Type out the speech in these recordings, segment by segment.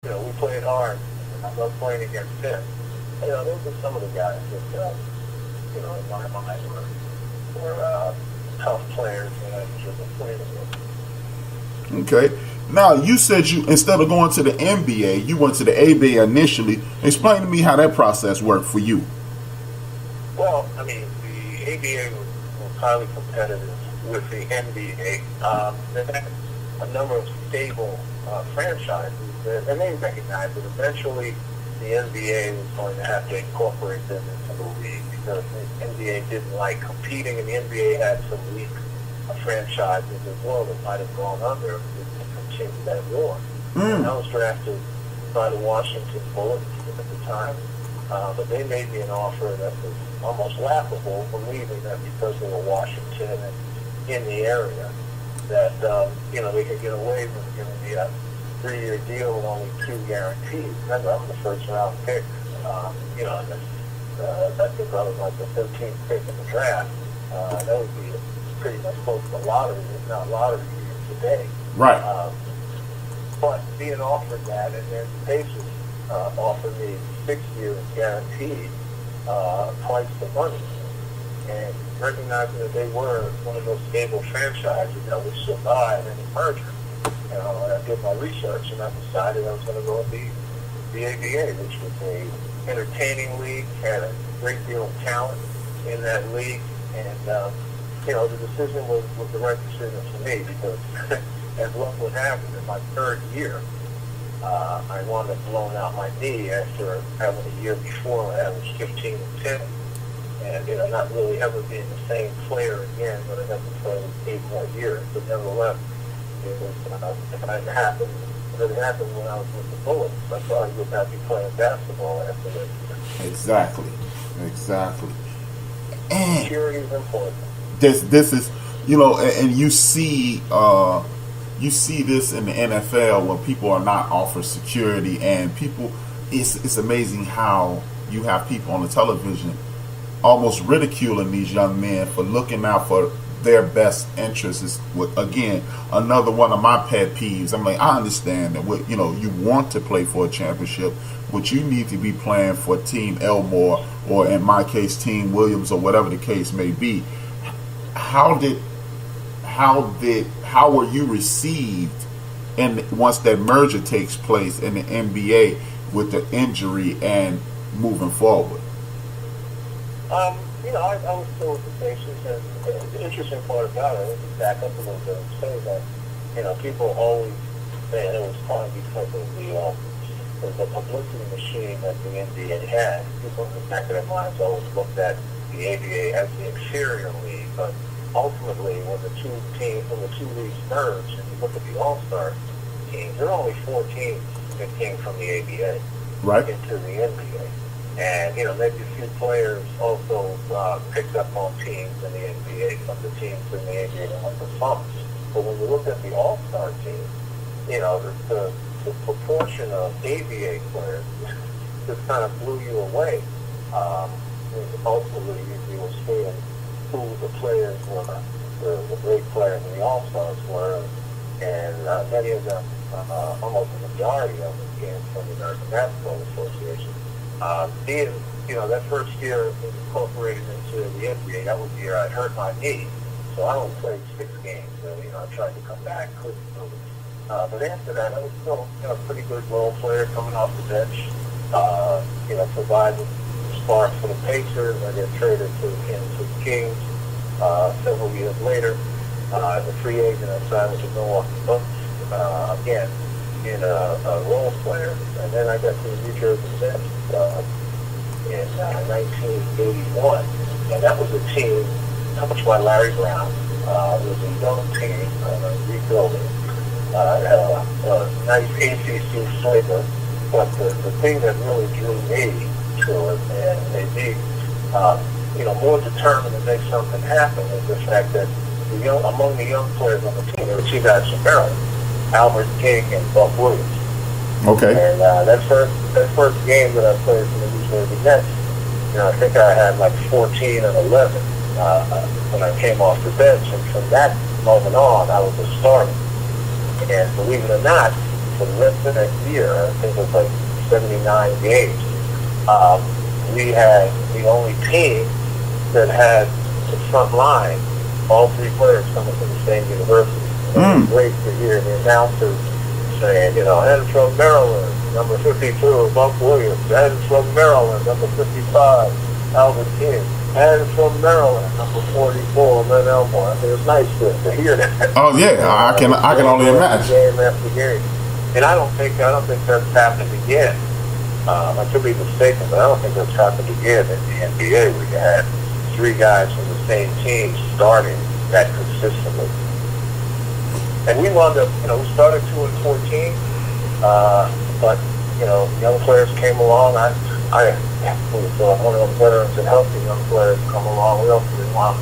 we played hard. And I love playing against him. Those are some of the guys that, in my mind were tough players that I enjoyed playing against. Okay. Now, you said you, instead of going to the NBA, you went to the ABA initially. Explain to me how that process worked for you. Well, I mean, the ABA was highly competitive with the NBA. They had a number of stable franchises, and they recognized that eventually the NBA was going to have to incorporate them into the league because the NBA didn't like competing, and the NBA had some weak franchises as well that might have gone under if they continued that war. And I was drafted by the Washington Bullets at the time, but they made me an offer that was almost laughable, believing that because they were Washington and in the area, that they could get away with giving me a 3-year deal with only 2 guarantees. Remember, I'm the first round pick. I think I was like the 13th pick in the draft. That would be pretty much close to lottery, if not lottery today. Right. But being offered that, and then the Pacers offered me 6 years guaranteed, twice the money, and recognizing that they were one of those stable franchises that would survive any merger. I did my research, and I decided I was going to go with the ABA, which was a entertaining league, had a great deal of talent in that league, and the decision was the right decision for me because, as luck would have it, in my 3rd year, I wound up blowing out my knee after having a year before I averaged 15 and 10, and not really ever being the same player again, but I got to play 8 more years. But nevertheless, it really happened when I was with the Bullets. I thought I would not be playing basketball after that year. Exactly. And security is important. This is, and you see this in the NFL when people are not offered security, and people, it's amazing how you have people on the television almost ridiculing these young men for looking out for their best interests. Is, again, another one of my pet peeves. I'm like, I understand that you want to play for a championship, but you need to be playing for Team Elmore, or in my case, Team Williams, or whatever the case may be. How were you received once that merger takes place in the NBA with the injury and moving forward? I was still with the Pacers, and the interesting part about it, let me back up a little bit and say that, people always say it was probably because of the publicity machine that the NBA had. People in the back of their minds always looked at the ABA as the inferior league, but ultimately, when the two leagues merged, and you look at the All-Star teams, there are only 4 teams that came from the ABA into the NBA. And, maybe a few players also picked up on teams in the NBA, some of the teams in the NBA that went to bumps. But when you look at the All-Star team, the proportion of ABA players just kind of blew you away. Ultimately, you were seeing who the players were, the great players in the All-Stars were, and many of them, almost the majority of them, came from the American Basketball Association. That first year incorporated into the NBA, that was the year I hurt my knee, so I only played 6 games. So, I tried to come back, couldn't do it. But after that, I was still a pretty good role player coming off the bench, providing sparks for the Pacers. I get traded to the Kings several years later. As a free agent, I signed with the Milwaukee Bucks, again, being a role player. And then I got to the New Jersey Nets in 1981. And that was a team coached by Larry Brown. It was a young team, rebuilding. It had a nice ACC flavor. But the thing that really drew me to it, and made me, more determined to make something happen, is the fact that among the young players on the team, there were 2 guys from Maryland, Albert King and Buck Williams. Okay. And that first game that I played for the New Jersey Nets, I think I had like 14 and 11 when I came off the bench, and from that moment on, I was a starter. And believe it or not, for the rest of that year, I think it was like 79 games, we had the only team that had the front line, all three players coming from the same university. It was great to hear the announcers saying, you know, and from Maryland, number 52, Buck Williams, and from Maryland, number 55, Alvin King, and from Maryland, number 44, Lynn Elmore. It was nice to hear that. Oh yeah, I can only imagine. Game after game, and I don't think that's happened again. I could be mistaken, but I don't think that's happened again in the NBA where you had three guys from the same team starting that consistently. And we wound up, you know, we started 2-14, but, you know, young players came along. I was one of those veterans that helped the young players come along. We also wound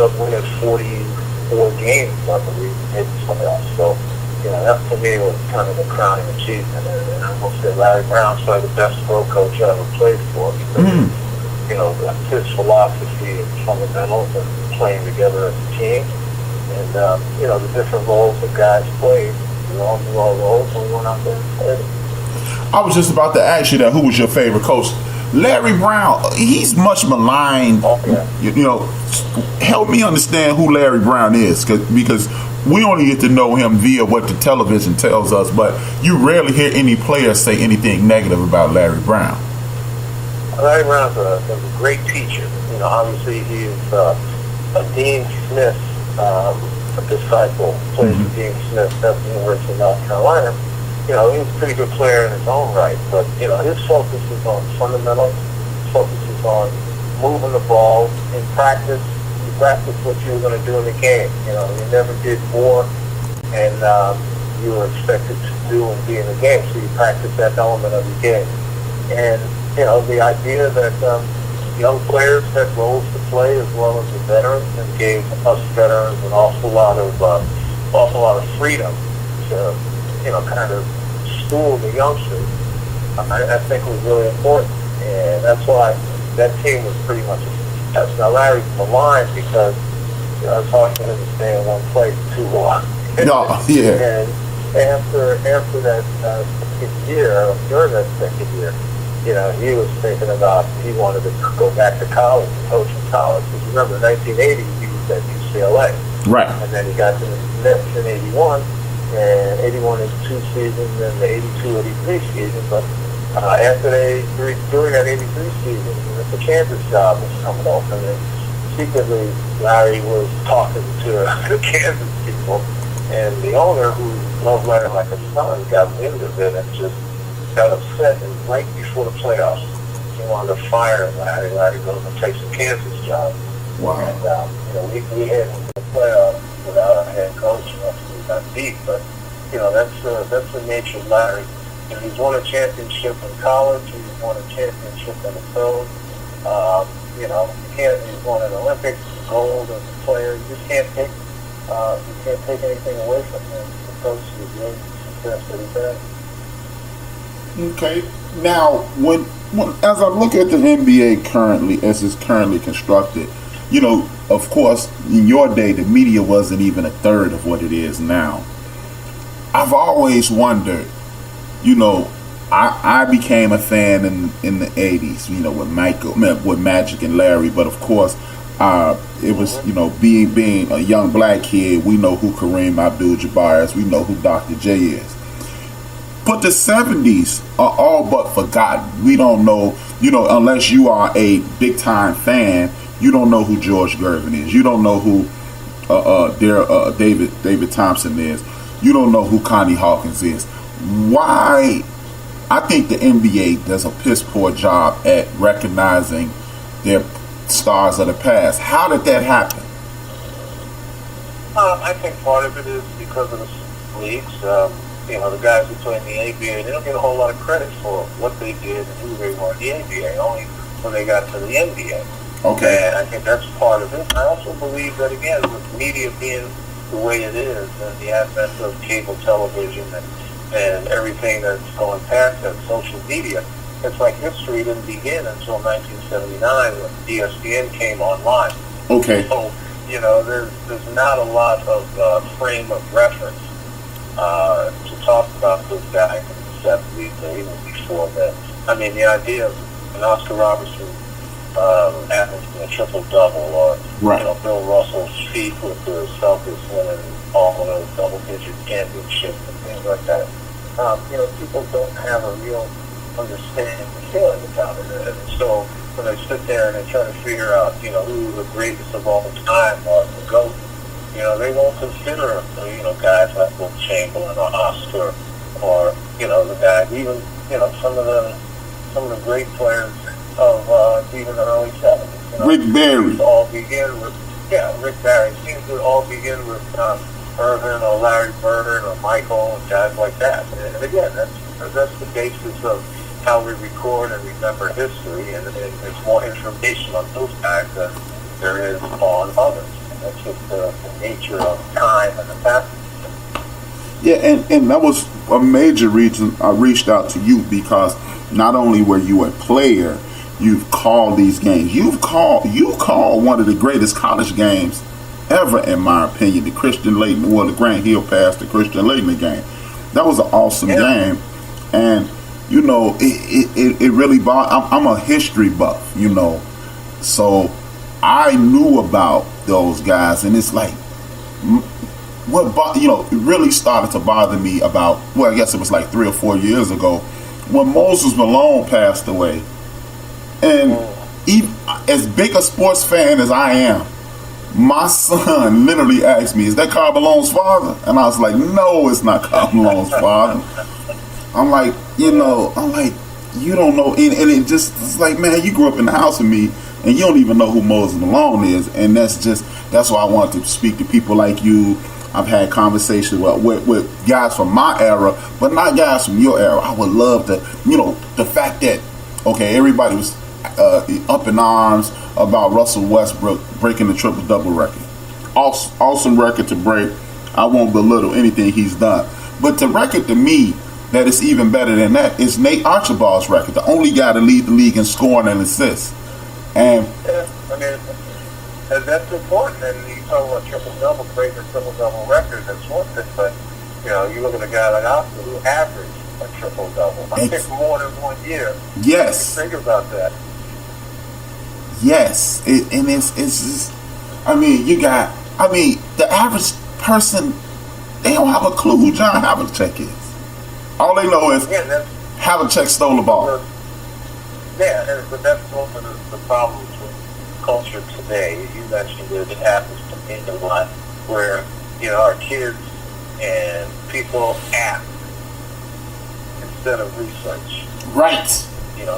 up winning 44 games, I believe, in the playoffs. So, you know, that for me was kind of the crowning achievement. And I will say Larry Brown's probably the best pro coach I ever played for because, you know, his philosophy and fundamentals and playing together as a team. And, you know, the different roles that guys played, we all knew our roles, and we went out there and played. I was just about to ask you that. Who was your favorite coach? Larry Brown, he's much maligned. Oh, yeah. You know, help me understand who Larry Brown is, because we only get to know him via what the television tells us, but you rarely hear any player say anything negative about Larry Brown. Larry Brown's a great teacher. You know, obviously he is a Dean Smith a disciple, plays with Dean Smith at the University of North Carolina. You know, he's a pretty good player in his own right, but, you know, his focus is on fundamentals. His focus is on moving the ball. In practice, you practice what you were going to do in the game. You know, you never did more and you were expected to do and be in the game, so you practice that element of the game. And, you know, the idea that young players had roles to play as well as the veterans, and gave us veterans an awful lot of freedom to, you know, kind of school the youngsters. I think was really important, and that's why that team was pretty much a success. Now Larry's maligned because, you know, it's hard for him to stay in one place too long. No, yeah. And after that second year, during that second year, you know, he was thinking about, he wanted to go back to college and coach in college. Because remember, in 1980, he was at UCLA. Right. And then he got to the Nets in 81, and 81 is 2 seasons, and the 82-83 season. But during that 83 season, the Kansas job was coming up, and then secretly Larry was talking to the Kansas people, and the owner, who loved Larry like a son, got wind of it and just got upset, and right before the playoffs, he wanted to fire Larry. Larry goes and takes the Kansas job. Wow. And, you know, we had into the playoffs without a head coach, we got beat, but, you know, that's the nature of Larry. You know, he's won a championship in college, he's won a championship in the pros. You know, he's won an Olympic gold as a player. You just can't take anything away from him because of the success that he's had. Okay. Now, when as I look at the NBA currently, as it's currently constructed, you know, of course, in your day, the media wasn't even a third of what it is now. I've always wondered, you know, I became a fan in the 80s, you know, with Magic and Larry, but of course, it was, you know, being a young black kid, we know who Kareem Abdul-Jabbar is, we know who Dr. J is. But the 70s are all but forgotten. We don't know, you know, unless you are a big-time fan, you don't know who George Gervin is. You don't know who David Thompson is. You don't know who Connie Hawkins is. Why? I think the NBA does a piss-poor job at recognizing their stars of the past. How did that happen? I think part of it is because of the leagues. You know, the guys who play in the ABA, they don't get a whole lot of credit for what they did and who they were in the ABA, only when they got to the NBA. Okay. And I think that's part of it. I also believe that, again, with media being the way it is, and the advent of cable television and everything that's going past that, social media, it's like history didn't begin until 1979 when ESPN came online. Okay. So, you know, there's not a lot of frame of reference to talk about those guys in the 70s or even before that. I mean, the idea of an Oscar Robertson averaging a triple-double, or right. Bill Russell's feat with the Celtics winning all of those double-digit championships and things like that. People don't have a real understanding or feeling about it. And so when they sit there and they try to figure out, who the greatest of all time or the GOAT, they won't consider, guys like Will Chamberlain or Oscar or, the guys, even, some of the great players of even the early 70s. Rick Barry. All begin with, Rick Barry. Seems to all begin with Irvin or Larry Bird or Michael and guys like that. And again, that's the basis of how we record and remember history, and there's more information on those guys than there is on others. And that's just the nature of time and the passage. Yeah, and that was a major reason I reached out to you, because not only were you a player, you've called these games. You called one of the greatest college games ever, in my opinion, the Christian Laettner, the Grant Hill Pass, the Christian Laettner game. That was an awesome game, and it really I'm a history buff, so I knew about those guys, and it's like it really started to bother me about, I guess it was like 3 or 4 years ago when Moses Malone passed away. And as big a sports fan as I am, my son literally asked me, "Is that Karl Malone's father?" And I was like, "No, it's not Karl Malone's father." I'm like, you don't know. And it's like, man, you grew up in the house with me, and you don't even know who Moses Malone is. And that's why I wanted to speak to people like you. I've had conversations with guys from my era, but not guys from your era. I would love to, the fact that, everybody was up in arms about Russell Westbrook breaking the triple-double record. Awesome record to break. I won't belittle anything he's done. But the record to me that is even better than that is Nate Archibald's record, the only guy to lead the league in scoring and assists. And and that's important. And you talk about triple-double, breaking a triple-double record, that's one thing. But, you look at a guy like Oscar who averaged a triple-double. I think more than 1 year. Yes. Think about that. Yes. And it's just, the average person, they don't have a clue who John Havlicek is. All they know is Havlicek stole the ball. But that's one of the problems with culture today. You mentioned it happens to me a lot, where our kids and people act instead of research. Right.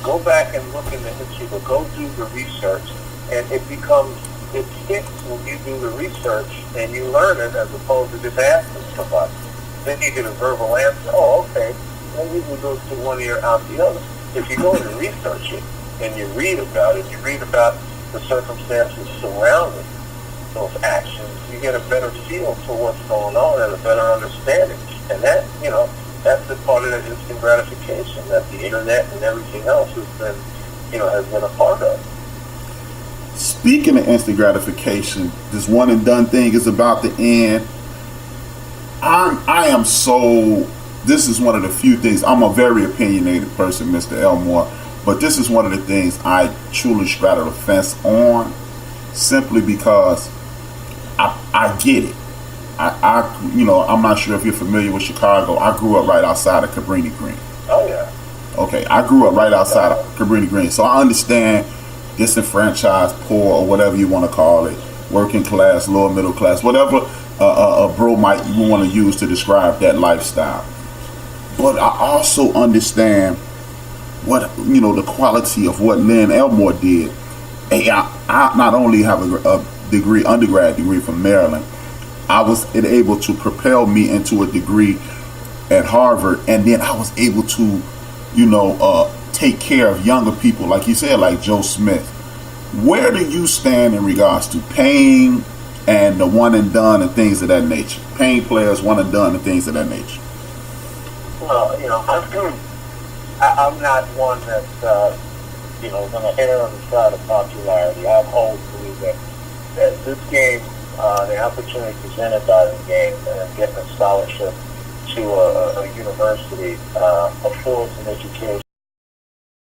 Go back and look in the history, but go do the research, and it sticks when you do the research and you learn it, as opposed to just asking somebody. Then you get a verbal answer. Oh, okay. Maybe we go to one ear out the other. If you go and research it and you read about it, you read about the circumstances surrounding those actions, you get a better feel for what's going on and a better understanding. And that, that's the part of that instant gratification that the internet and everything else has been a part of. Speaking of instant gratification, this one and done thing is about to end. This is one of the few things, I'm a very opinionated person, Mr. Elmore, but this is one of the things I truly straddle the fence on, simply because I get it. I'm not sure if you're familiar with Chicago. I grew up right outside of Cabrini Green. Oh, yeah. Okay, I grew up right outside of Cabrini Green, so I understand disenfranchised, poor, or whatever you want to call it, working class, lower middle class, whatever a bro might want to use to describe that lifestyle. But I also understand what, the quality of what Lynn Elmore did. And I not only have a degree, undergrad degree from Maryland, I was able to propel me into a degree at Harvard, and then I was able to, take care of younger people, like you said, like Joe Smith. Where do you stand in regards to paying and the one and done and things of that nature? Paying players, one and done and things of that nature. Well, I'm not one that's, going to err on the side of popularity. I've always believed that this game, the opportunity presented by the game and getting a scholarship to a university affords an education